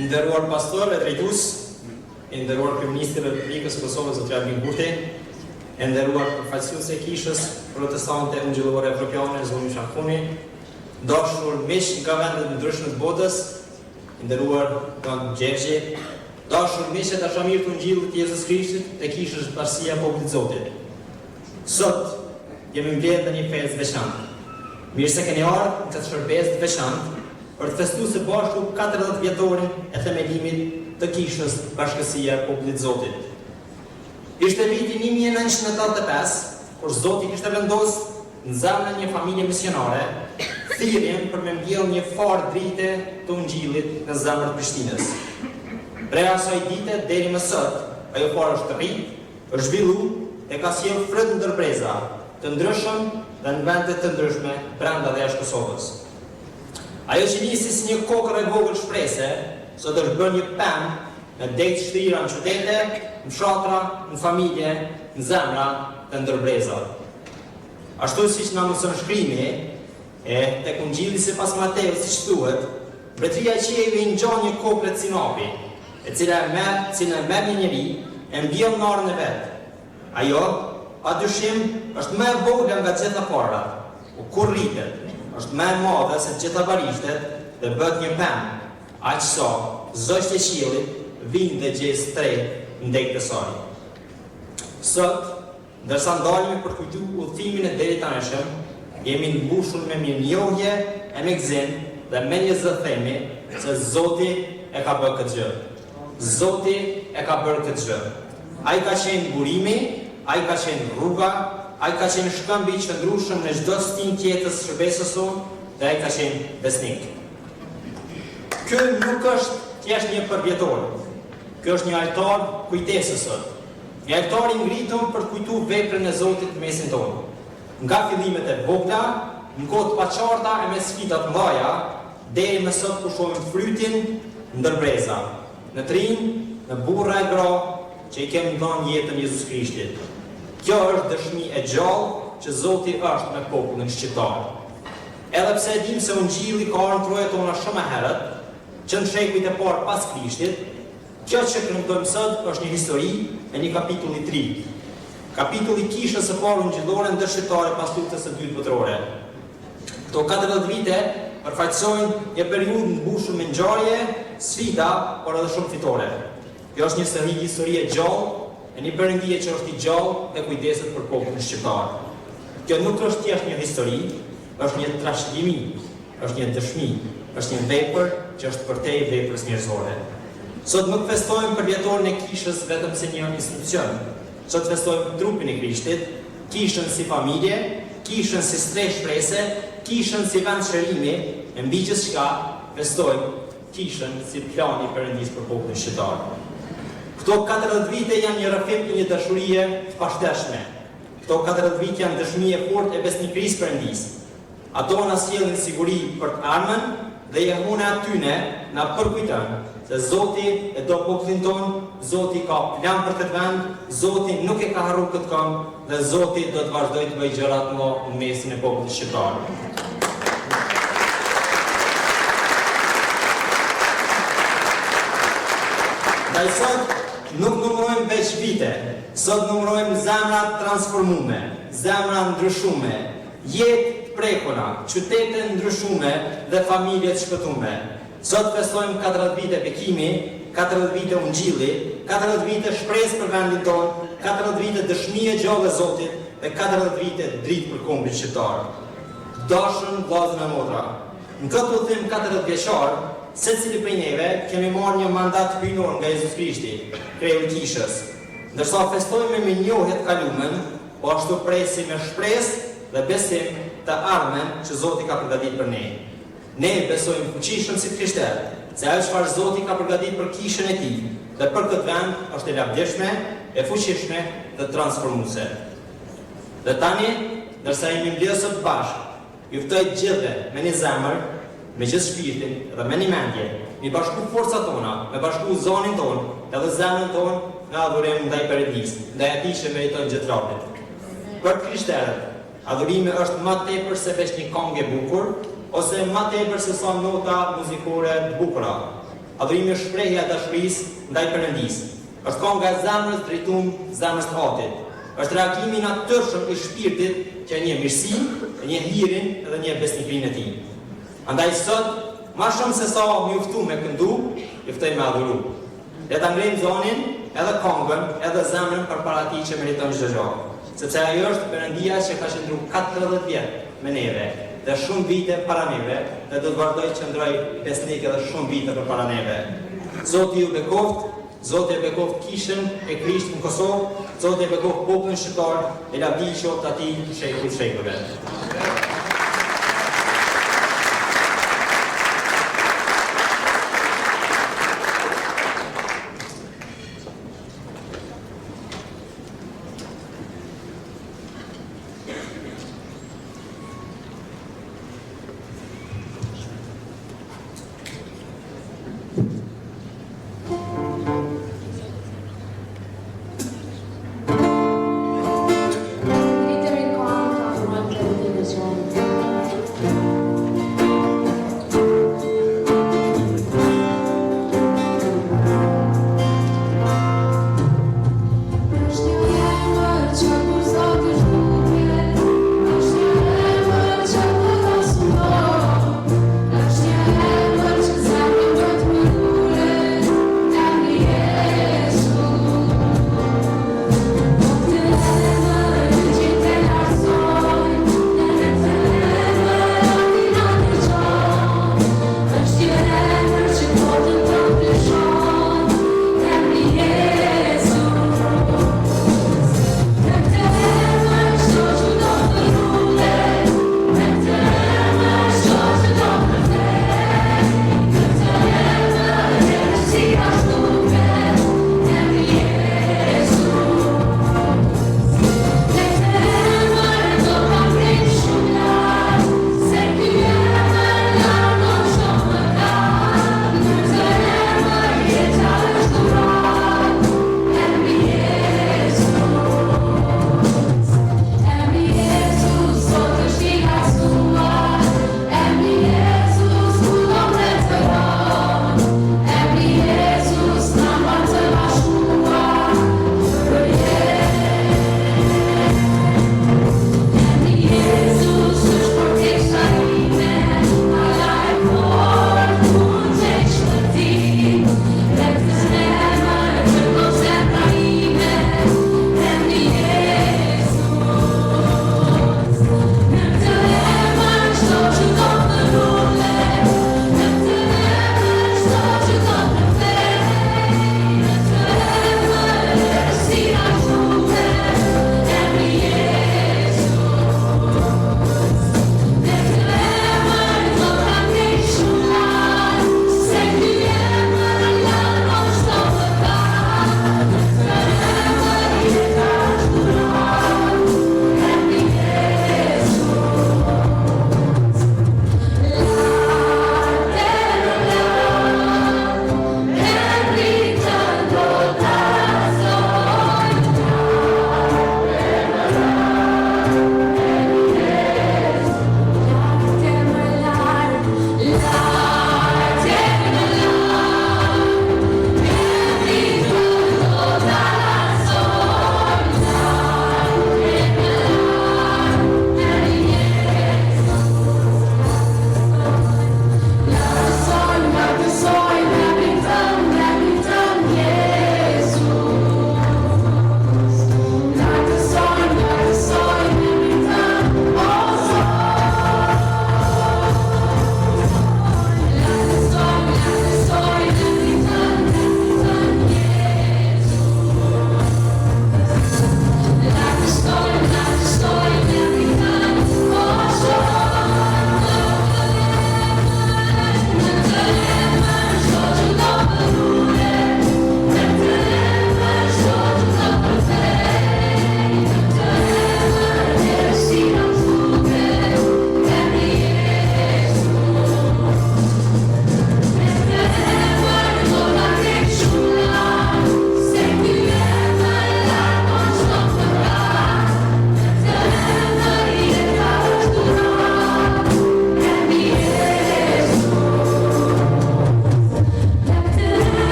Nderuar pastor e drejtues, nderuar kryeministri i Republikës Kosovës Zotri Albin Kurti, nderuar përfaqësues e kishës protestante ungjillore evropiane Zoni Shafuni, dashur miq nga vende të ndryshme të botës, nderuar Don Gjergji, dashur miq e dashamirë të ungjillit të Jezus Krishtit të kishës Bashkia e Popullit të Zotit. Sot jemi mbledhur në një festë veçantë. Mirë se keni ardhur në këtë shërbes të veçantë për të festuar së bashku 40 vjetorin e themelimit të kishës Bashkësia e Popullit të Zotit. Ishte viti 1985, kur Zoti kishte vendosur në zemrën e një familje misionare thirrjen për me mbjellë një farë drite të ungjillit në zemrën e Prishtinës. Prej asaj dite deri më sot, ajo farë është rrit, është zhvilluar dhe ka sjellë fryt ndërpreza të ndryshëm dhe në vende të ndryshme brenda dhe jashtë Kosovës. Ajo që nisi si një kokër e vogël shprese, sot është bërë një pemë në dejtë shtëra në qytete, në fshatra, në familje, në zemra të ndërbreza. Ashtu siç na mëson shkrimi, tek Ungjilli sipas Mateut, siç thuhet, mbretëria e qiejve i ngjon një kokër cinapi, e cila merr një njeri e mbjell në orën e vet. Ajo, padyshim, është më e vogël nga gjitha parat, kur rritet, është më e madhe se gjitha barishtet dhe bëhet një pemë, aq sa zogjtë e qiellit vinë dhe gjesë tretë ndaj të saj. Sot, ndërsa ndalemi për kujtu udhëtimin e deri tanishëm, jemi mbushur me mirënjohje e me gëzim dhe me një zë themi se Zoti e ka bërë këtë gjë. Zoti e ka bërë këtë gjë. Ai ka qenë burimi, ai ka qenë rruga, ai ka qenë shkëmbi i qëndrueshëm në çdo stin tjetër shërbesës sonë dhe ai ka qenë besnik. Ky nuk është thjesht një përvjetor. Ky është një altar kujtesës sot. Një altar i ngritur për të kujtuar veprën e Zotit në mesin tonë. Nga fillimet e vogla, në kohë të paqarta e me sfida të mëdha, deri më sot ku shohim frytin ndërbreza, në trinj, në burra e gra që i kemi dhënë jetën Jezus Krishtit. Kjo është dëshmi e gjallë që Zoti është me popullin shqiptar. Edhe pse e dim se ungjilli ka ardhur në trojet tona shumë herët, që në shekujt e parë pas Krishtit, kjo që këndojmë sot është një histori e një kapitulli 3. Kapitulli kishës së parë ungjillore ndërshqiptare pas luftës së dytë botërore. Këto 40 vite përfaqësojnë një periudhë mbushur me ngjarje, sfida, por edhe shumë fitore. Kjo është një histori e gjallë, e një perëndije që është i gjallë dhe kujdeset për popullin shqiptar. Kjo nuk është thjesht një histori, është një trashëgimi, është një dëshmi, është një vepër që është përtej veprës njerëzore. Sot nuk festojmë për vjetorin e kishës vetëm si një institucion. Sot festojmë trupin e Krishtit, kishën si familje, kishën si strehë shprese, kishën si vend shërimi, e mbi gjithçka festojmë kishën si plani i Perëndisë për popullin shqiptar. Këto 40 vite janë një rrëfim i një dashurie të pashteshme. Këto 40 vite janë dëshmi e fortë e besnikërisë Perëndisë. Ato na sjellin siguri për të ardhmen dhe jehuna atyne na përkujton se Zoti e do popullin ton, Zoti ka plan për këtë vend, Zoti nuk e ka harruar këtë këmbë dhe Zoti do të vazhdojë të bëjë gjëra të mëdha në mesin e popullit shqiptar. Ndaj sot nuk numërojmë veç vite, sot numërojmë zemra transformume, zemra ndryshume, jetë të prekura, qytete ndryshume dhe familje të shpëtume. Sot festojmë 40 vite bekimi, 40 vite ungjilli, 40 vite shpresë për vendin tonë, 40 vite dëshmi e gjallë e Zotit dhe 40 vite dritë për kombin shqiptar. Dashur vëllezër e motra, në këtë udhëtim 40 vjeçar, secili prej neve kemi marrë një mandat hyjnor nga Jezus Krishti, kreu i kishës. Ndërsa festojmë me mirënjohje të kaluamën, po ashtu presim me shpresë dhe besim të ardhmen që Zoti ka përgatitur për ne. Ne besojmë fuqishëm si krishterë, se ajo çfarë Zoti ka përgatitur për kishën e tij dhe për këtë vend është e lavdishme, e fuqishme dhe transformuese. Dhe tani, ndërsa jemi mbledhur sot bashkë, ju ftoj të gjithëve me një zemër, me gjithë shpirtin dhe me një mendje, mi bashku forcat tona, me bashku zonin ton, edhe zemrën ton, në adhurim ndaj Perëndisë, ndaj atij që meriton gjithë rabit. Për krishterët, adhurimi është më tepër se veç një këngë e bukur, ose më tepër se sa nota muzikore të bukura. Adhurimi është shprehja e dashurisë ndaj Perëndisë. Është kënga e zemrës drejtuar zemrës të Atit. Është reagimi i natyrshëm i shpirtit që një mirësi, një hirin dhe një besnikrinë e tij. Andaj sot, më shumë se sa mjoftu me këndu, juftoj me adhuru. Le ta ngrejmë zonin, edhe këngën, edhe zemrën përpara Tij që meriton çdo gjë. Sepse ajo është Perëndia që ka qëndruar 40 vjet me neve dhe shumë vite para neve dhe do të vazhdoj që ndroj besnik edhe shumë vite përpara neve. Zoti ju bekoft, Zoti e bekoft kishën e Krisht në Kosovë, Zoti e bekoft popullin shqiptar, e lavdi qoftë atij shejkullit shejkullve. Është një emër që zemrën do të më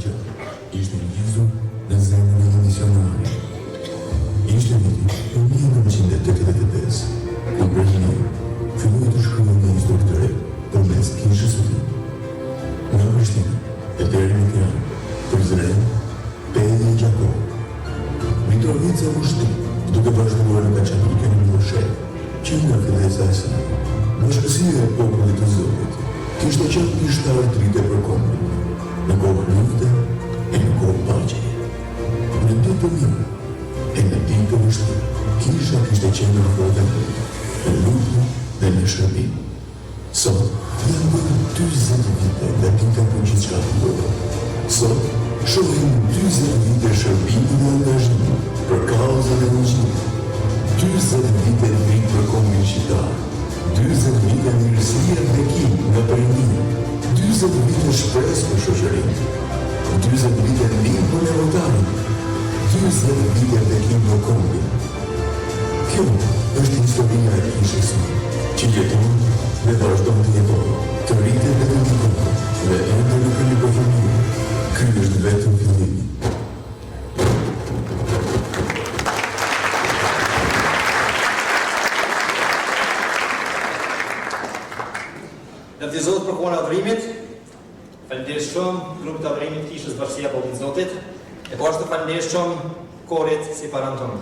gjallë ishte ngjizur në zemrën e misionarëve. Ishte viti 1985, kur Brazili filloi të shkruajë një historie të re përmes kishës së tij. Nga Prishtina e deri në Tiranë, Prizren, Pedi e Gjakov. Mitrovica u shtit, duke bashkëpunuar me Qaçanikën e Milošev, që nga fillesa e saj, bashkësia e popullit të Zotit kishte qenë pishtar drite për kombin, në kohë lufte e në kohë paqeje. Në ditë të mirë e në ditë të vështirë, kisha kishte qenë në frontën në luftë dhe në shërbim. Sot, janë bërë 40 vite nga dita për gjithçka të ndodhur. Sot, shohim 40 vite shërbimi dhe angazhimi për kauzën e ungjillit. 40 vite dritë për kombin shqiptar. 40 vite mirësi e bekim nga Perëndia. 40 vite shpresë për shoqërinë. 40 vite ndihmë për nevojtarin. 40 vite bekim në kombin. Kjo është historia e kishës që jeton dhe vazhdon të jetojë, të rritet dhe të ndikojë, dhe ende nuk e lipofëmijë. Ky është vetëm fillimi. Lavdi Zotit për kohën e adhurimit. Faleminderit shumë grupit të adhurimit kishës Bashkia e Popullit të Zotit. E po ashtu faleminderit shumë korit si paranton.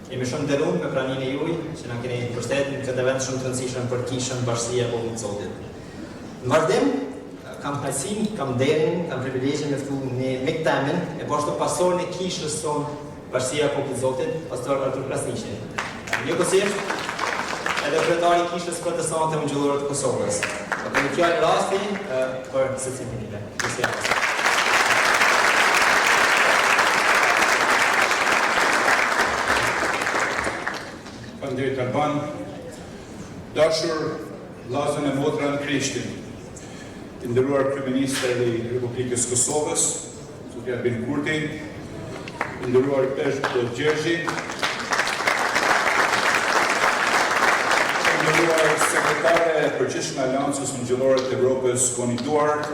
Jemi shumë nderuar me praninë e juaj që na keni përshtatën në këtë event shumë të rëndësishëm për kishën Bashkia e Popullit të Zotit. Në vazhdim, kam kënaqësinë, kam nderin, kam privilegjin me ftu në miktamin e po ashtu pastorin e kishës tonë Bashkia e Popullit të Zotit, pastor Artur Krasniqi. Njëkohësisht edhe kryetari i kishës protestante ungjillore të Kosovës. Do të kemi rasti për secilin e tyre. Faleminderit Alban, dashur vllazën e motra në Krishtin, të nderuar kryeministër i Republikës Kosovës, Zoti Albin Kurti, të nderuar Peshk Gjergji, të nderuar sekretare e përgjithshme e Aleancës Ungjillore të Evropës, Koni Duart,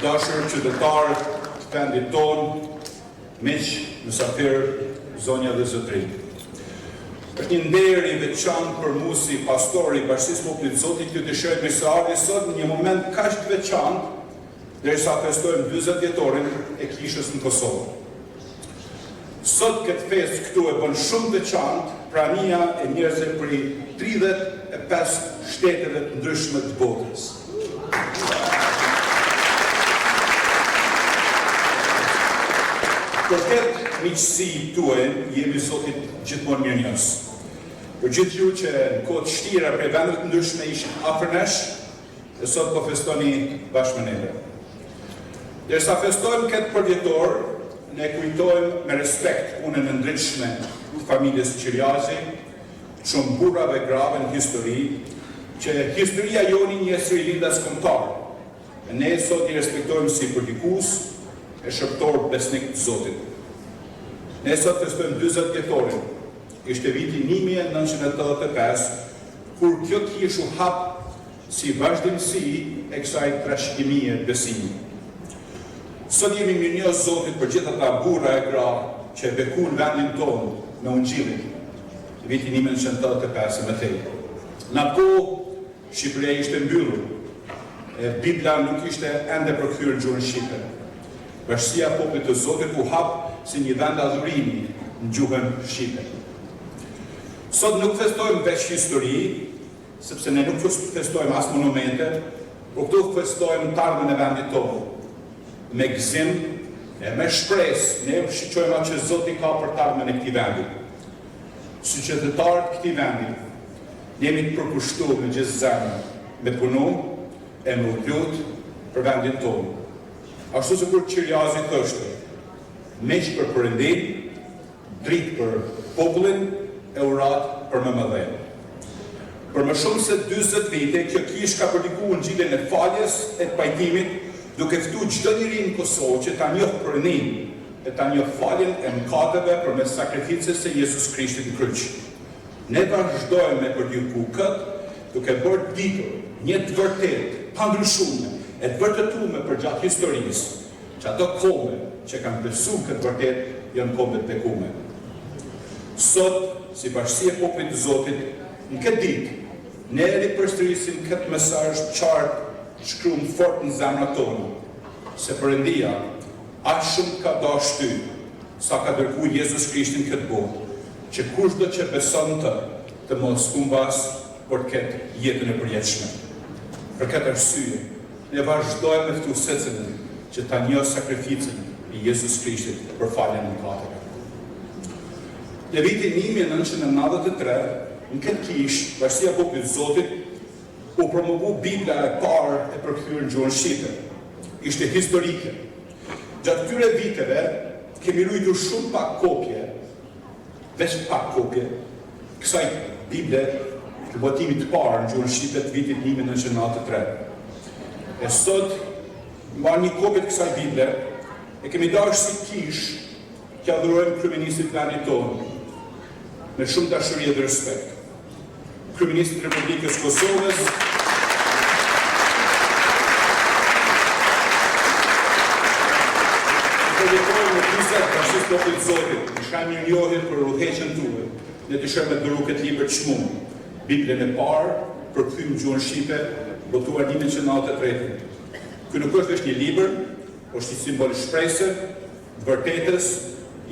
dashur qytetarë të vendit tonë, miq, mysafirë, zonja dhe zotërinj. Është një nder i veçantë për mua si pastor i Bashkisë Popullit të Zotit që dëshiroj të më ardhi sot në një moment kaq të veçantë, derisa festojmë 40 vjetorin e kishës në Kosovë. Sot këtë festë këtu e bën shumë veçantë prania e njerëzve prej 35 shteteve të ndryshme të botës. Për këtë miqësi tuaj jemi Zotit gjithmonë mirënjohës. Për gjithë ju që në kohë të vështira prej vendeve të ndryshme ishin afër nesh, e sot po festoni bashkë me neve. Derisa festojmë këtë përvjetor, ne kujtojmë me respekt punën e ndritshme të familjes Qiriazi, shumë burrave e grave në histori, që historia joni një seri lindas kombëtare. Ne sot i respektojmë si politikus e shërptor besnik të Zotit. Ne sot festojmë 40 vjetorin. Ishte viti 1985, kur kjo kishë u hap si vazhdimësi e kësaj trashëgimie besimi. Sot jemi mirënjohës Zotit për gjithë ata burra e gra që e bekun vendin tonë me ungjillin, viti 1985 me tej. Në kohë Shqipëria ishte mbyllur, Bibla nuk ishte ende përkthyer në gjuhën shqipe. Bashkia e Popullit të Zotit u hap si një vend adhurimi në gjuhën shqipe. Sot nuk festojmë veç histori, sepse ne nuk festojmë as monumente, por këtu festojmë të ardhmen e vendit tonë. Me gëzim e me shpresë, ne shiqojmë atë që Zoti ka për të ardhmen e këtij vendi. Si qytetarë të këtij vendi, ne jemi të përkushtuar me gjithë zemrën, me punu e me lut për vendin tonë. Ashtu sikur Qiriazi thoshte, miq për Perëndin, dritë për popullin, e urat për më mëdhenj. Për më shumë se 40 vite, kjo kishë ka predikuar Ungjillin e faljes e të pajtimit, duke ftuar çdo njeri në Kosovë që ta njohë Perëndin e ta njohë faljen e mëkateve përmes sakrificës së Jezus Krishtit në kryq. Ne vazhdojmë me prediku këtë, duke bërë ditur një të vërtetë, pa ndryshuar, e të vërtetuar për gjatë historisë, që ato kome që kanë besu këtë vërtet, janë kome të bekume. Sot, si bashkësia e popullit të Zotit, në këtë ditë, ne ripërsërisim këtë mesazh qartë shkruar fort në zemrat tona, se Perëndia aq shumë ka dashur ty, sa ka dërguar Jezus Krishtin këtë botë, që kushdo që beson të mos humbas, por të ketë jetën e përjetshme. Për këtë arsye, ne vazhdojmë me këtu secilin që ta njohë sakrificën e Jezus Krishtit për faljen e mëkateve. Në vitin 1993, në këtë kishë, Bashkia e Popullit të Zotit u promovu Bibla e parë e përkthyer në gjuhën shqipe. Ishte historike. Gjatë këtyre viteve kemi ruajtur shumë pak kopje, veç pak kopje, kësaj Bible të botimit të parë në gjuhën shqipe të vitit 1993. E sot, marrë një kopje të kësaj Bible, e kemi dashur si kishë që adhurojmë kryeministit të vendit tonë, me shumë dashuri dhe respekt. Kryeministit të Republikës Kosovës, përjetojmë në kryset Bashkisë Popullit të Zotit, në shkajmë një njohjen për udhëheqjen tuaj, ne dëshirojmë të dhuru këtë libër të çmuar, Biblën e parë, përkthyer në gjuhën shqipe, botuar 1993. Ky nuk është vetëm një libër, është një simbol i shpresë, vërtetës,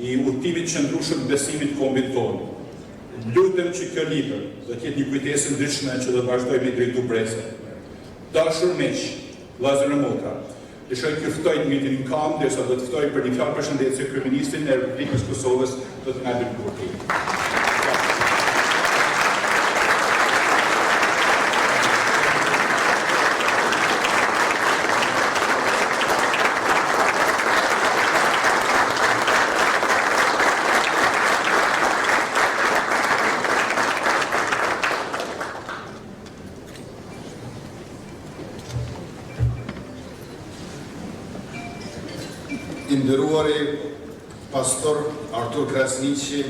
i udhëtimit qëndrueshëm të besimit të kombit tonë. Lutem që kjo libër do të jetë një kujtesë ndryshme që do të vazhdojmë i drejtu breze. Dashur miq, vëllezër e motra, dëshiroj të ftoj në mitin kam, derisa do të ftoj për një fjalë përshëndetje kryeministin e Republikës Kosovës, do të na dërgojë. Nderuari pastor Artur Krasniqi,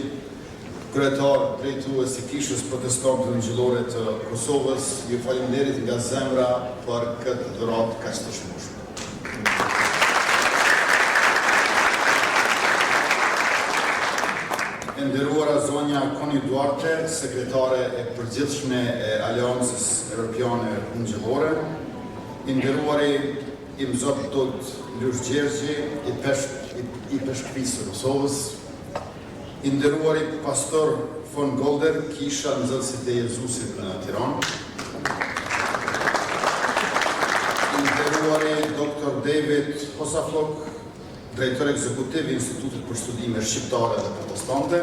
kryetar drejtues i Kishës Protestante Ungjillore të Kosovës, ju falenderit nga zemra për këtë dhuratë kaq të shmëshme. Nderuara zonja Koni Duarte, sekretare e përgjithshme e Aleancës Evropiane Ungjillore, nderuari im zot Dot Ljush Gjergji, i Peshkërisë së Kosovës, nderuari pastor von Golder, Kisha Nxënësit e Jezusit në Tiranë, nderuari Dr. David Hosaflok, drejtor ekzekutiv i Institutit për Studime Shqiptare dhe Protestante,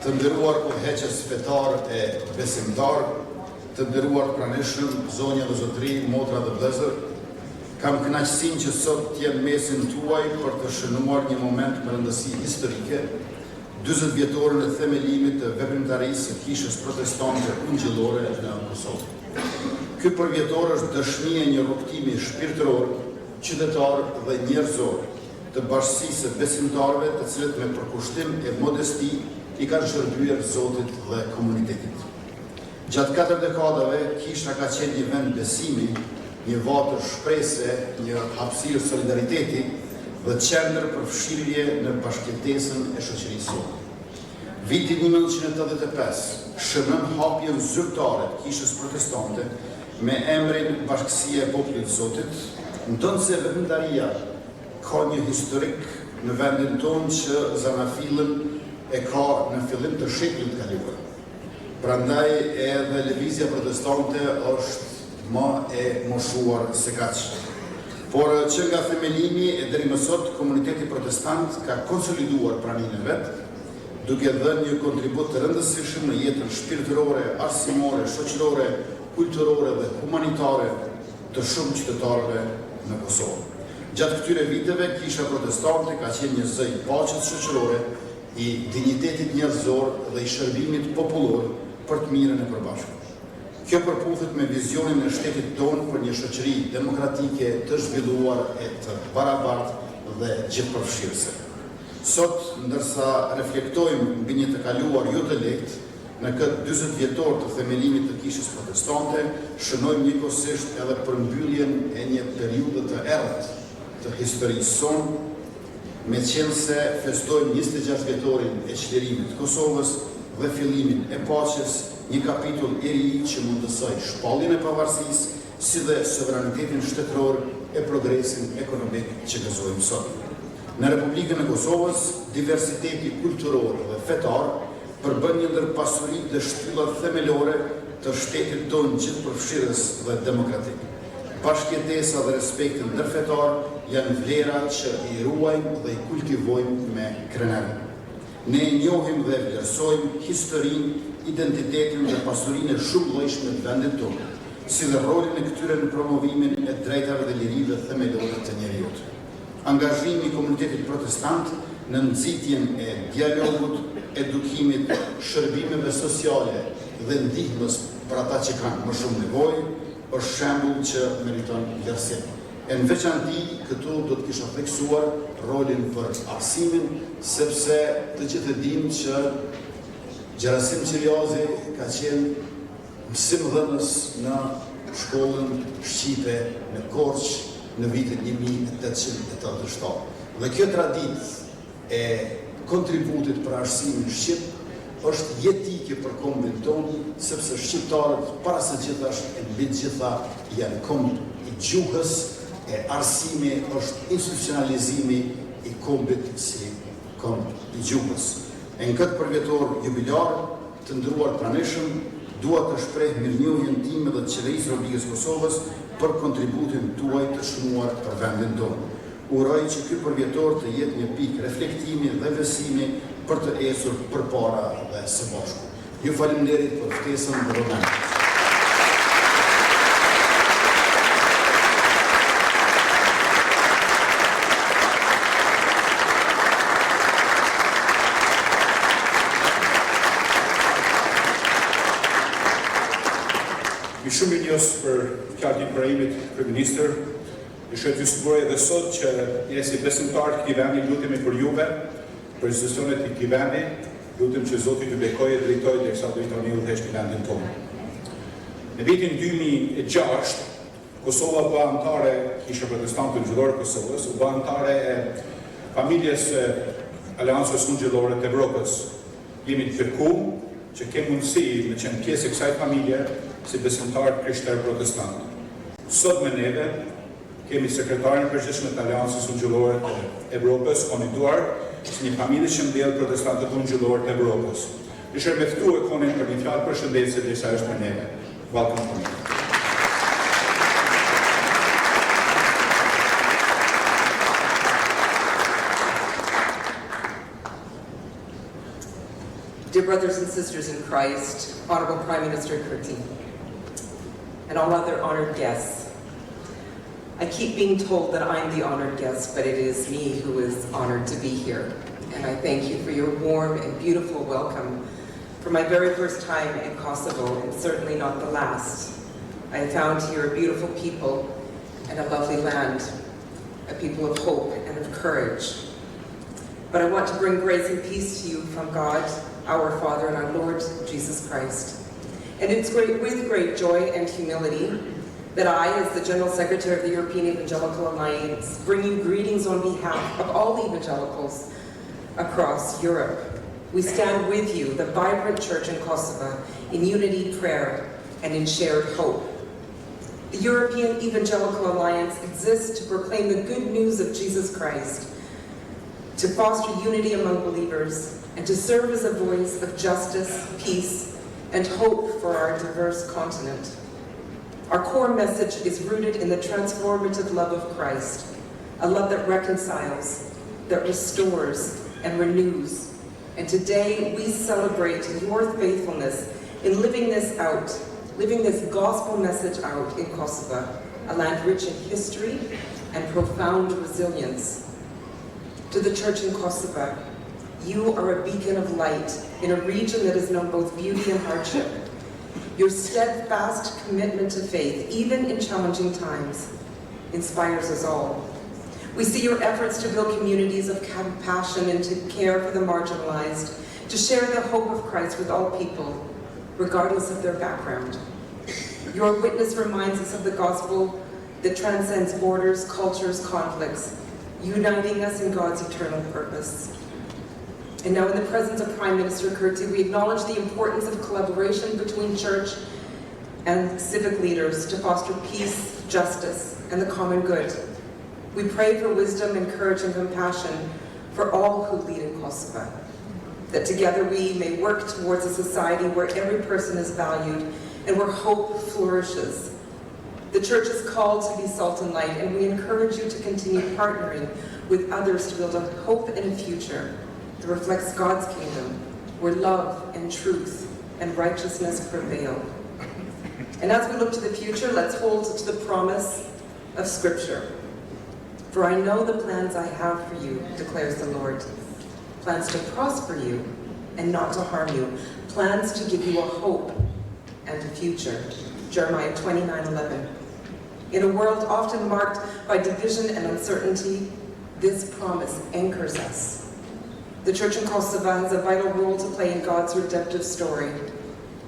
të nderuar udhëheqës fetar e besimtar, të nderuar pranishëm, zonja dhe zotëri, motra dhe vëllezër, kam kënaqësinë që sot të jem mesin tuaj për të shënuar një moment me rëndësi historike, 40 vjetorën e themelimit të veprimtarisë së Kishës Protestante Ungjillore në Kosovë. Ky përvjetor është dëshmi e një rrugtimi shpirtëror, qytetar dhe njerëzor të bashkësisë së besimtarëve, të cilët me përkushtim e modesti i kanë shërbyer Zotit dhe komunitetit. Gjatë 4 dekadave, Kisha ka qenë një vend besimi, një vatër shprese, një hapësirë solidariteti dhe qendër për fshirje në bashkëjetesën e shoqërisë sonë. Viti 1985 shënon hapjen zyrtare të Kishës Protestante me emrin Bashkësia e Popullit të Zotit, ndonse veprimtaria ka një historik në vendin tonë që zanafillën e ka në fillim të shekullit të kaluar. Prandaj edhe lëvizja protestante është më e moshuar se kaq. Por që nga themelimi e deri më sot, komuniteti protestant ka konsoliduar praninë e vet, duke dhënë një kontribut të rëndësishëm në jetën shpirtërore, arsimore, shoqërore, kulturore dhe humanitare të shumë qytetarëve në Kosovë. Gjatë këtyre viteve, Kisha Protestante ka qenë një zë i paqes shoqërore, i dinjitetit njerëzor dhe i shërbimit popullor për të mirën e përbashkët. Kjo përputhet me vizionin e shtetit tonë për një shoqëri demokratike të zhvilluar e të barabartë dhe gjithëpërfshirëse. Sot, ndërsa reflektojmë mbi një të kaluar jo të lehtë, në këtë 40 vjetor të themelimit të Kishës Protestante, shënojmë njëkohësisht edhe përmbylljen e një periudhe të errët të historisë sonë, me qenë se festojmë 26 vjetorin e qlirimit të Kosovës dhe fillimin e paqes, një kapitull i ri që mundësoj shpalljen e pavarësisë, si dhe sovranitetin shtetëror e progresin ekonomik që gëzojmë sot. Në Republikën e Kosovës, diversiteti kulturor dhe fetar përbën një ndër pasuritë dhe shtyllat themelore të shtetit tonë gjithëpërfshirës dhe demokratik. Bashkëjetesa dhe respekti ndërfetar janë vlera që i ruajmë dhe i kultivojmë me krenar. Ne njohim dhe vlerësojmë historinë, identitetin dhe pasurinë e shumëllojshme të vendit tonë, si dhe rolin e këtyre në promovimin e drejtave dhe lirive themelore të njeriut. Angazhimi i komunitetit protestant në nxitjen e dialogut, edukimit, shërbimeve sociale dhe ndihmës për ata që kanë më shumë nevojë, është shembull që meriton vlerësim. E në veçanti, këtu do të kisha theksuar rolin për arsimin, sepse të gjithë e dim që Gjerasim Qirjazi ka qenë mësimdhënës në shkollën Shqipe në Korçë në vitin 1887. Dhe kjo traditë e kontributit për arsimin shqip është jetike për kombin tonë, sepse shqiptarët para së gjithash e mbi të gjitha janë komb i gjuhës, e arsimi është institucionalizimi i kombit si komb i gjuhës. E në këtë përvjetor jubilar të ndëruar pranishëm, dua të shpreh mirënjohjen time dhe të qeverisë Republikës Kosovës për kontributin tuaj të shënuar për vendin tonë. Uroj që ky përvjetor të jetë një pikë reflektimi dhe besimi për të ecur përpara dhe së bashku. Ju faleminderit për ftesën dhe momentin. Mi shumë i njës për fjalët e Ibrahimit, kryeministër, i shëtë ju sëmuroj edhe sot që je si besimtar të këtij vendi, lutemi për juve, për institucionet të këtij vendi, lutem që Zoti t'ju bekojë dhe drejtojë derisa do të udhëheqë në vendin tonë. Në vitin 2006, Kosova bë anëtare, Kisha Protestante Ungjillore e Kosovës, u bë anëtare e familjes së Aleancës Ungjillore të Evropës. Jemi të bekuar që kemi mundësi me qenë pjesë e kësaj familje si besimtar krishterë protestant. Sot me neve kemi sekretarin përgjithshëm të Aleancës Ungjillore të Evropës, konituar si një familje që mbjell protestantët ungjillor të Evropës. Ishe meftu e konin për një fjalë përshëndetje derisa është me neve. Welcome to me. Dear brothers and sisters in Christ, Honorable Prime Minister Kurti, and all other honored guests, I keep being told that I'm the honored guest, but it is me who is honored to be here. And I thank you for your warm and beautiful welcome for my very first time in Kosovo, and certainly not the last. I have found here a beautiful people and a lovely land, a people of hope and of courage. But I want to bring grace and peace to you from God, our Father and our Lord Jesus Christ. And it's with great joy and humility that I, as the General Secretary of the European Evangelical Alliance, bring you greetings on behalf of all the evangelicals across Europe. We stand with you, the vibrant church in Kosovo, in unity, prayer, and in shared hope. The European Evangelical Alliance exists to proclaim the good news of Jesus Christ, to foster unity among believers, and to serve as a voice of justice, peace, and hope for our diverse continent. Our core message is rooted in the transformative love of Christ, a love that reconciles, that restores, and renews. And today we celebrate your faithfulness in living this out, living this gospel message out in Kosovo, a land rich in history and profound resilience. To the church in Kosovo, you are a beacon of light in a region that has known both beauty and hardship. Your steadfast commitment to faith, even in challenging times, inspires us all. We see your efforts to build communities of compassion and to care for the marginalized, to share the hope of Christ with all people, regardless of their background. Your witness reminds us of the gospel that transcends borders, cultures, conflicts, uniting us in God's eternal purpose. And now in the presence of Prime Minister Kurti, we acknowledge the importance of collaboration between church and civic leaders to foster peace, justice, and the common good. We pray for wisdom and courage and compassion for all who lead in Kosovo, that together we may work towards a society where every person is valued and where hope flourishes. The church is called to be salt and light, and we encourage you to continue partnering with others to build a hope and a future that reflects God's kingdom, where love and truth and righteousness prevail. And as we look to the future, let's hold to the promise of Scripture. For I know the plans I have for you, declares the Lord. Plans to prosper you and not to harm you. Plans to give you a hope and a future. Jeremiah 29:11. In a world often marked by division and uncertainty, this promise anchors us. The Church in Kosovo has a vital role to play in God's redemptive story.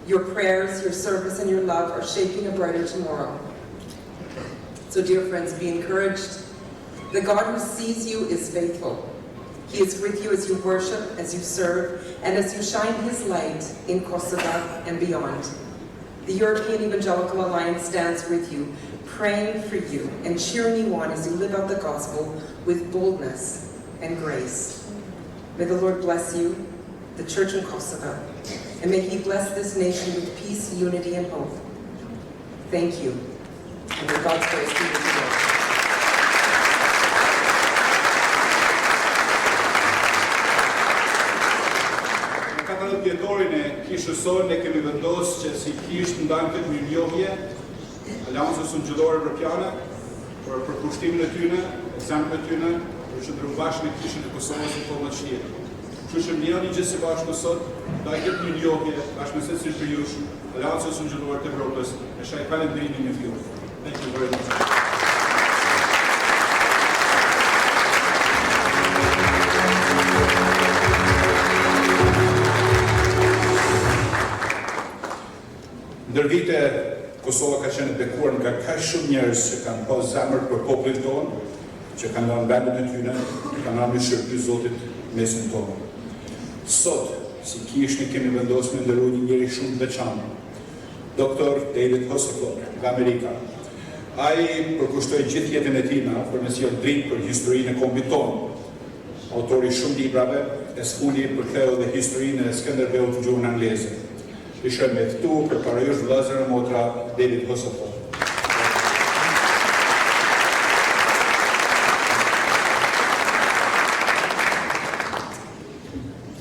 Your prayers, your service, and your love are shaping a brighter tomorrow. So, dear friends, be encouraged. The God who sees you is faithful. He is with you as you worship, as you serve, and as you shine His light in Kosovo and beyond. The European Evangelical Alliance stands with you, praying for you and cheering you on as you live out the gospel with boldness and grace. May the Lord bless you, the Church in Kosovo, and may He bless this nation with peace, unity, and hope. Thank you, and may God's grace be with you all. Djetorin e kishës sonë ne kemi vendosur që si kishë ndajmë këtë mirënjohje Aleancës Ungjillore Evropiane për përkushtimin e tyre, ekzamenin e tyre, për qëndruar bashkë në kishën e Kosovës në formë të shtirë. Kështu që mbijani gjithsesi bashkë sot, ndaj këtë mirënjohje bashkë me secilin prej jush, Aleancës Ungjillore të Evropës, e shaj falënderimin e fillit. Thank you very much. Ndër vite, Kosova ka qenë bekuar nga kaq shumë njerëz që kanë pas zemër për popullin tonë, që kanë dhënë vendin e tyre, kanë ardhur shërby Zotit mesin tonë. Sot, si kishë kemi vendosur me ndërru një njeri shumë veçantë, Dr. David Hasselhoff nga Amerika. Ai përkushtoi gjithë jetën e tij për me sjellë dritë për historinë e kombit tonë. Autori shumë librave, e sfuli për theo dhe historinë e Skënderbeut në gjuhën angleze. Ishe me këtu për para jush vëllezër e motra David Hasselhoff.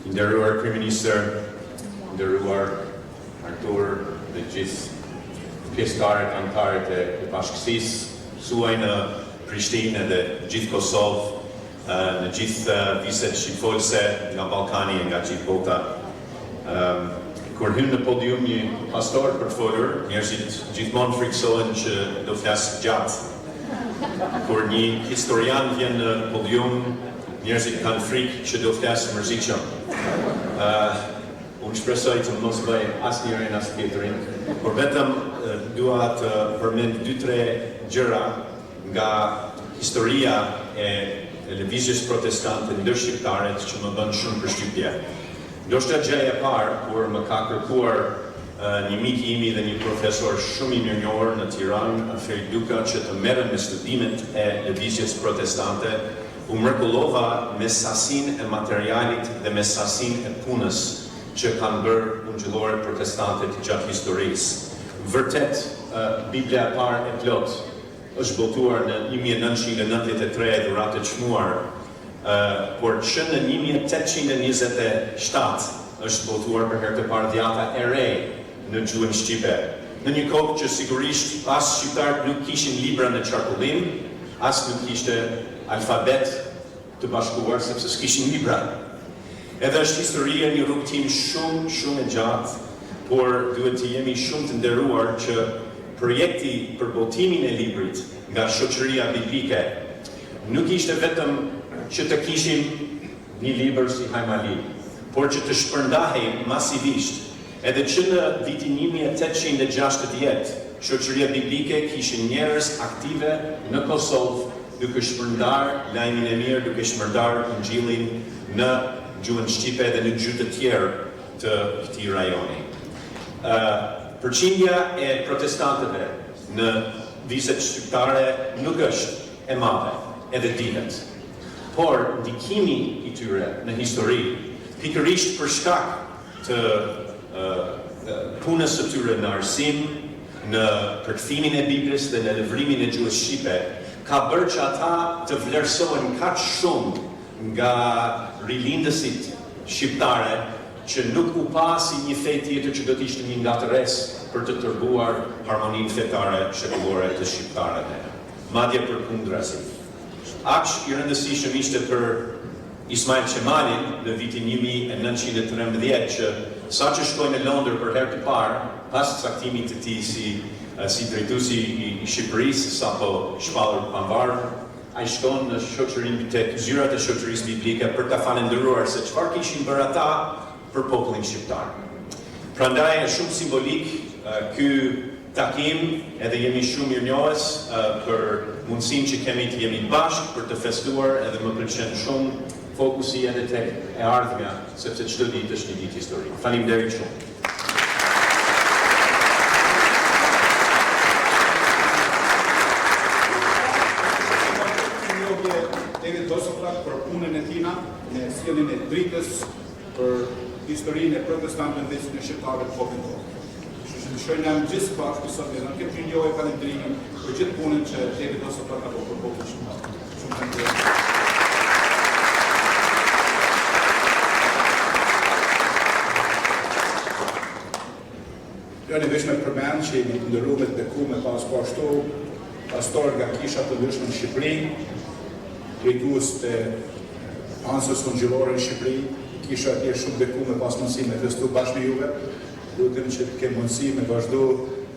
Nderuar Kryeministër, nderuar Artur dhe gjithë pjesëtarët anëtarët e bashkësisë suaj në Prishtinë dhe gjithë Kosovë, në gjithë viset shqipfolse nga Ballkani e nga gjithë bota. Kur hyn në podium një pastor për folur, njerëzit gjithmonë friksohen që do flasë gjatë. Kur një historian vjen në podium, njerëzit kanë frikë që do flasë mërzitshëm. Unë shpresoj të mos bëj asnjërin as tjetrin, por vetëm dua të përmend 2-3 gjëra nga historia e lëvizjes protestante ndërshqiptare që më bën shumë përshtypje. Ndoshta gjëja e parë kur më ka kërkuar një mik i imi dhe një profesor shumë i mirënjohur në Tiranë, Feri Duka, që të merrem me studimet e lëvizjes protestante, u mrekullova me sasinë e materialit dhe me sasinë e punës që kanë bërë ungjillore protestantët gjatë historisë. Vërtet, Biblia e parë e plot është botuar në 1993 dhuratë të çmuar, por që në 1827 është botuar për herë të parë dhjata e re në gjuhën shqipe. Në një kohë që sigurisht as shqiptarët nuk kishin libra në qarkullim, as nuk kishte alfabet të bashkuar sepse s'kishin libra. Edhe është historia një rrugtim shumë e gjatë, por duhet të jemi shumë të nderuar që projekti për botimin e librit nga shoqëria biblike nuk ishte vetëm që të kishim një libër si Hajmali, por që të shpërndahej masivisht, edhe që në vitin 1860 shoqëria biblike kishin njerëz aktive në Kosovë duke shpërndar lajmin e mirë, duke shpërndar Ungjillin në gjuhën shqipe dhe në gjuhë të tjerë të këtij rajoni. Përqindja e protestantëve në viset shqiptare nuk është e madhe, edhe dihet. Por ndikimi i tyre në histori, pikërisht për shkak të punës së tyre në arsim, në përkthimin e Biblës dhe në lëvrimin e gjuhës shqipe, ka bërë që ata të vlerësohen kaq shumë nga rilindësit shqiptare që nuk u pa si një fe tjetër që do të ishte një ngatëres për të tërbuar harmoninë fetare shekullore të shqiptarëve. Madje përkundrazi. Aq i rëndësishëm ishte për Ismail Qemalin në vitin 1913 që sa që shkoi në Londër për herë të parë, pas caktimit të tij si drejtuesi i Shqipërisë sapo shpallur pavarur, ai shkon në shoqërinë tek zyrat e shoqërisë biblike për ta falendëruar se çfarë kishin bërë ata për popullin shqiptar. Prandaj është shumë simbolik ky takim, edhe jemi shumë mirënjohës për mundësinë që kemi të jemi bashkë për të festuar, edhe më pëlqen shumë fokusi edhe tek e ardhmja, sepse çdo ditë është një ditë historike. Faleminderit shumë. David Dosoflat për punën e tina në sjelljen e dritës për historinë e protestantëve dhe në shqiptarët të popullit. Shojnëm gjithë bashkë sot dhe në këtë rinjohë e falendrimin për gjithë punën që David Dosoflat ka bërë për popullin shqiptar. Shumë faleminderit. Ja në vesh me përmend që jemi të ndërruar me të bekuar pas ashtu pastor nga kisha të ndryshme në Shqipëri, drejtues të ansës ungjillore në Shqipëri, kisha atje shumë bekuar pas mundësi me festu bashkë me juve. Lutem që të kemë mundësi me vazhdu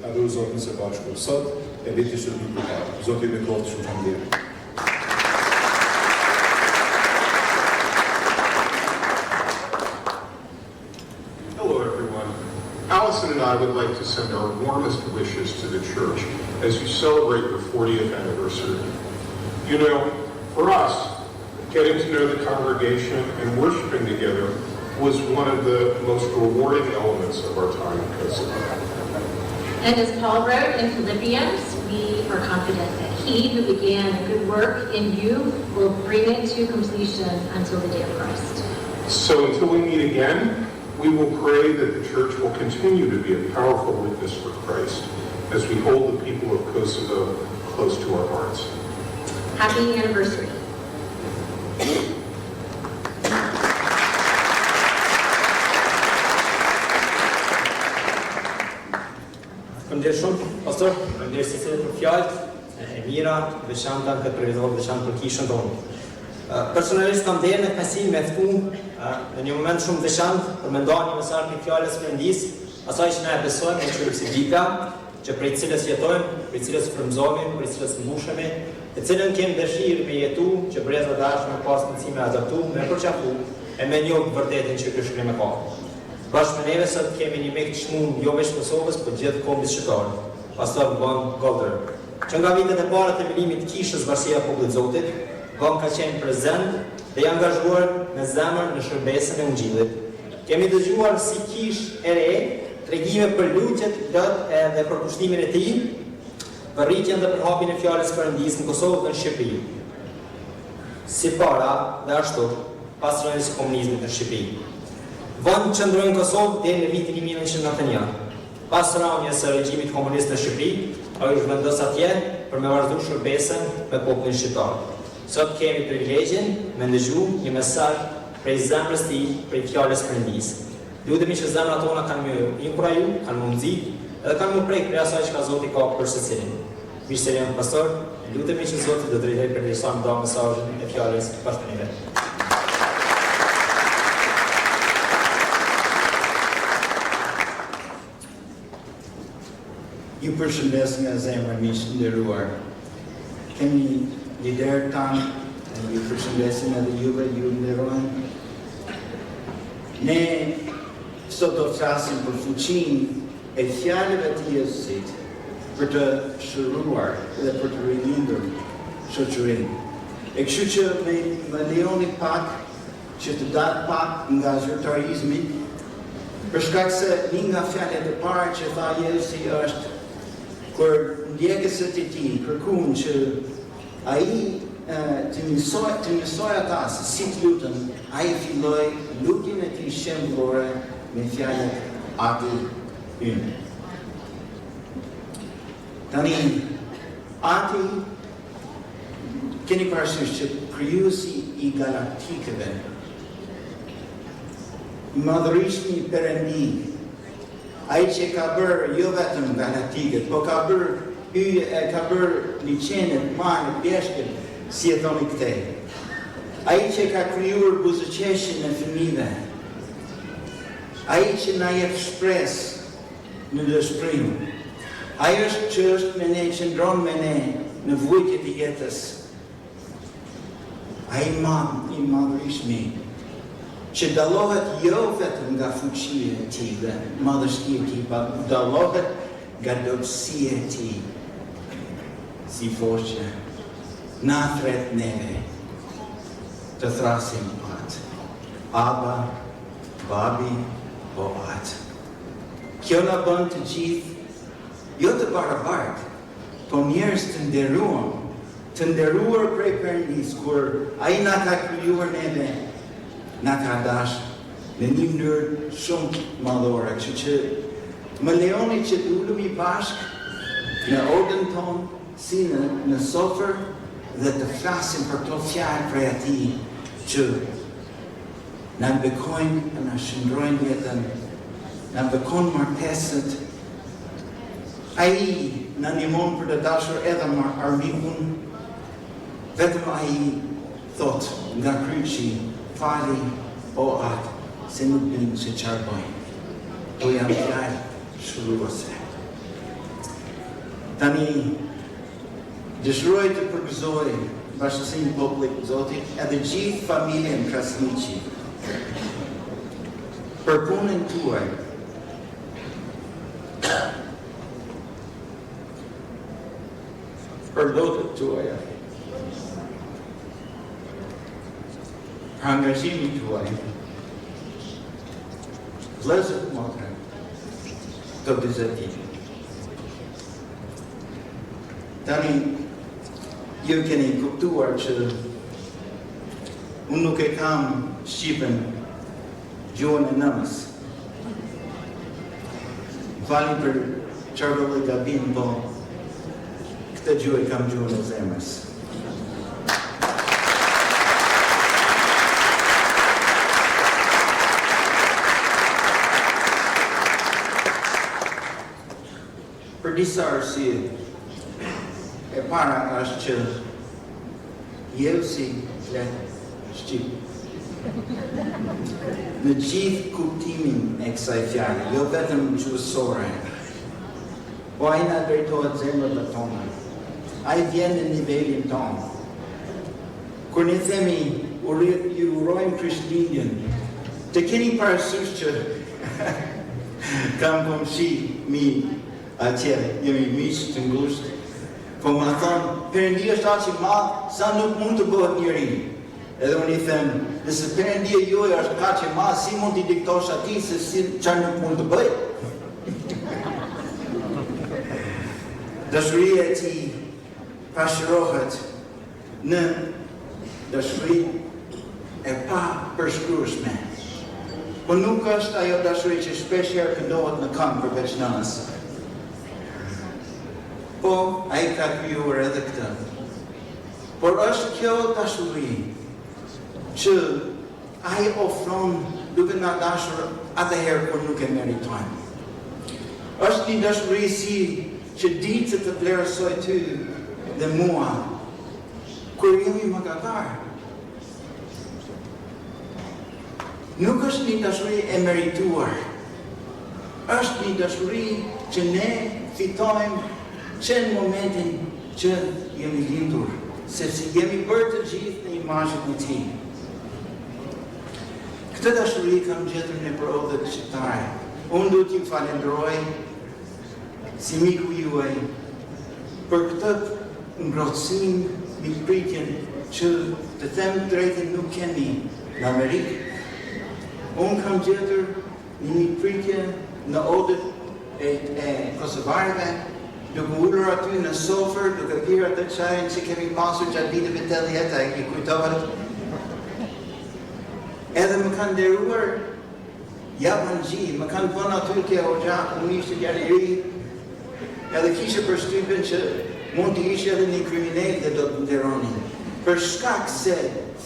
adhuru Zotin së bashku. Sot e viti që të një përkarë. Zotin me kohë të shumë faleminderit. Hello everyone. Allison and I would like to send our warmest wishes to the church as you celebrate your 40th anniversary. You know, for us, getting to know the congregation and worshiping together was one of the most rewarding elements of our time in Kosovo. And as Paul wrote in Philippians, we are confident that he who began a good work in you will bring it to completion until the day of Christ. So until we meet again, we will pray that the church will continue to be a powerful witness for Christ as we hold the people of Kosovo close to our hearts. Happy anniversary. Faleminderit shumë, pastor, faleminderit secili për fjalët e mira, veçanta këtë periudhë veçantë për kishën tonë. Personalisht kam derën e kënaqësinë me ftu në një moment shumë veçantë për me ndarë një mesazh për fjalës së Perëndis, asaj që ne e besojmë në çështën e Bibla, që prej cilës jetojmë, prej cilës frymëzohemi, prej cilës mbushemi, e cilën kemi dëshirë me jetu, që breza dashme pas mundësi me adaptu, me përqafu e me njohë vërtetin që ky shkrim e ka. Bashkë me neve sot kemi një mik të çmuar jo vetëm Kosovës, por gjithë kombit shqiptar, pastor Von Golder, që nga vitet e para të themelimit të kishës Varësia e Popullit të Zotit, Von ka qenë prezent dhe i angazhuar me zemër në shërbesën e Ungjillit. Kemi dëgjuar si kishë e re tregime për lutjet, lutë dhe për kushtimin e tij, për rritjen dhe për hapjen e fjalës së Perëndisë në Kosovë dhe në Shqipëri. Si para dhe ashtu pas rënies së komunizmit në Shqipëri. Von qëndroi në Kosovë deri në vitin 1991. Pas rënies së regjimit komunist në Shqipëri, ai u vendos atje për me vazhdu shërbesën me popullin shqiptar. Sot kemi privilegjin me ndëgju një mesazh prej zemrës tij, prej fjalës së Perëndisë. Lutemi që zemrat tona kanë më inkuraju, kanë më nxit, edhe kanë më prek për asaj që Zoti ka për secilin. Mirëselim pastor, lutemi që Zoti të drejtojë për disa nda mesazhin e fjalës së Perëndisë. Ju përshëndes nga zemra miq të nderuar. Kemi lider tanë, ju përshëndesim edhe juve, ju nderojmë. Ne sot do të flasim për fuqinë e fjalëve të Jezusit për të shëruar dhe për të rilindur shoqërinë. E kështu që më lejoni pak që të dalë pak nga zyrtarizmi, për shkak se një nga fjalët e para që tha Jezusi është kur ndjekësit e tij kërkuan që ai të mësoj ata se si të lutën, ai filloi lutjen e tij shembullore me fjalët Ati ynë. Tani, Ati, keni parasysh që krijuesi i galaktikëve, i madhërisht një Perëndi, ai që ka bërë jo vetëm galaktikët, po ka bërë yje, ka bërë liçenet, malët, peshkët, si e thoni këtej. Ai që ka krijuar buzëqeshin e fëmijëve, ai që na jep shpresë në dëshpërim, ai është që është me ne, qëndron me ne në vujtjet e jetës. Ai i madhërishmi, që dallohet jo vetëm nga fuqia e tij dhe madhështia e tij, por dallohet nga dobësia e tij. Si foshë, na thret neve të thrasim atë. Aba, babi, po atë. Kjo na bën të gjithë, jo të barabartë, po njerëz të nderuar prej Perëndis, kur ai na ka krijuar neve, na ka dashur në një mënyrë shumë madhore. Kështu që më lejoni që të ulemi bashkë në orën tonë, si në sofër, dhe të flasim për këto fjalë prej atij që na bekojnë, na shndrojnë jetën, na bekojnë martesët. Ai na ndihmon për të dashur edhe armikun. Vetëm ai thot nga kryqi, fali o atë, se nuk din se çfarë bëjnë. To janë fjalë shëruese. Tani, dëshiroj të përgëzoj bashkësinë e popullit të Zotit edhe gjithë familjen Krasniqi për punën tuaj. Për lotët tuaja, për angazhimin tuaj, vëllezër motra, të bizetimit. Tani, ju keni kuptuar që unë nuk e kam shqipen gjuhën e nëmës. Falni për çfarë do gabim, po këtë gjuhë e kam gjuhën e zemrës. Për disa arsye, e para është që Jezusi flet shqip. Në gjithë kuptimin e kësaj fjale, jo vetëm gjuhësore, po ai na drejtohet zemrave tona. Ai vjen në nivelin tonë. Kur ne themi ju urojmë Krishtlindjen, të keni parasysh që kam komshi mi atje, jemi miq të ngushtë, po më thonë, Perëndia është aq i madh sa nuk mund të bëhet njeri. Edhe unë i them, nëse Perëndia juaj është aq i madh, si mund t'i diktosh atij se si çfarë nuk mund të bëj? Dashuria e tij pasqyrohet në dashuri e pa përshkrueshme. Po nuk është ajo dashuri që shpesh herë këndohet në këngë përveç nënës. Po, ai ka krijuar edhe këtë. Por është kjo dashuri që ai ofron duke na dashur atëherë kur nuk e meritojmë. Është një dashuri si që ditë se të vlerësoj ty dhe mua kur jemi mëkatar. Nuk është një dashuri e merituar. Është një dashuri që ne fitojmë që në momentin që jemi lindur, sepse jemi bërë të gjithë në imazhin e tij. Këtë dashuri kam gjetur në prodhët shqiptare. Unë duhet t'ju falenderoj si miku juaj për këtë ngrohtësim, mikpritjen që të them drejtën nuk kemi në Amerikë. Unë kam gjetur një mikpritje në odët e kosovarëve, duke ullur aty në sofër, duke pirë atë çajin që kemi pasur gjatë viteve 80, i kujtohet. Edhe më kanë nderuar japanxhi, më kanë vënë aty ke hoxha, unë ishte djalë i ri, edhe kishe përshtypjen që mund të ishte edhe një kriminal dhe do të nderonin. Për shkak se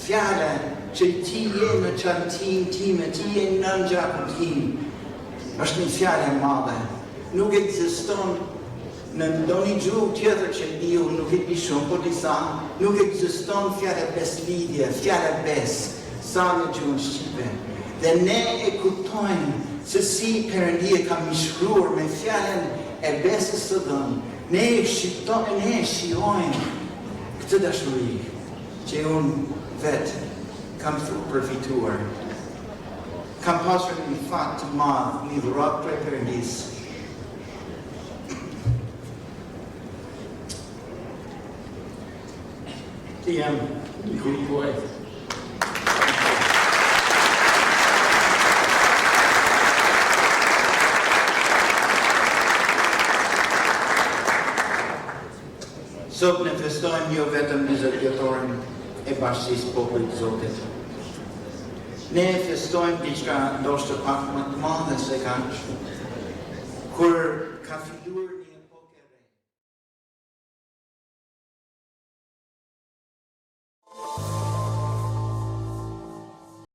fjala që ti je në çantin time, ti je në gjakun tim, është një fjalë e madhe. Nuk ekziston në ndonjë gjuhë tjetër që ju nuk e di shumë, por disa, nuk ekziston fjala beslidhje, fjala bes, sa në gjuhën shqipe. Dhe ne e kuptojmë se si Perëndia ka mishkruar me fjalën e besës së dhënë. Ne e shijojmë këtë dashuri që unë vetë kam përfituar. Kam pasur një fat të madh, një dhuratë prej Perëndisë. Ti jam një kuj. Sot ne festojmë jo vetëm 20 vjetorin e bashkësisë popullit të Zotit. Ne festojmë diçka ndoshta pak më të madhe se kaq, kur ka filluar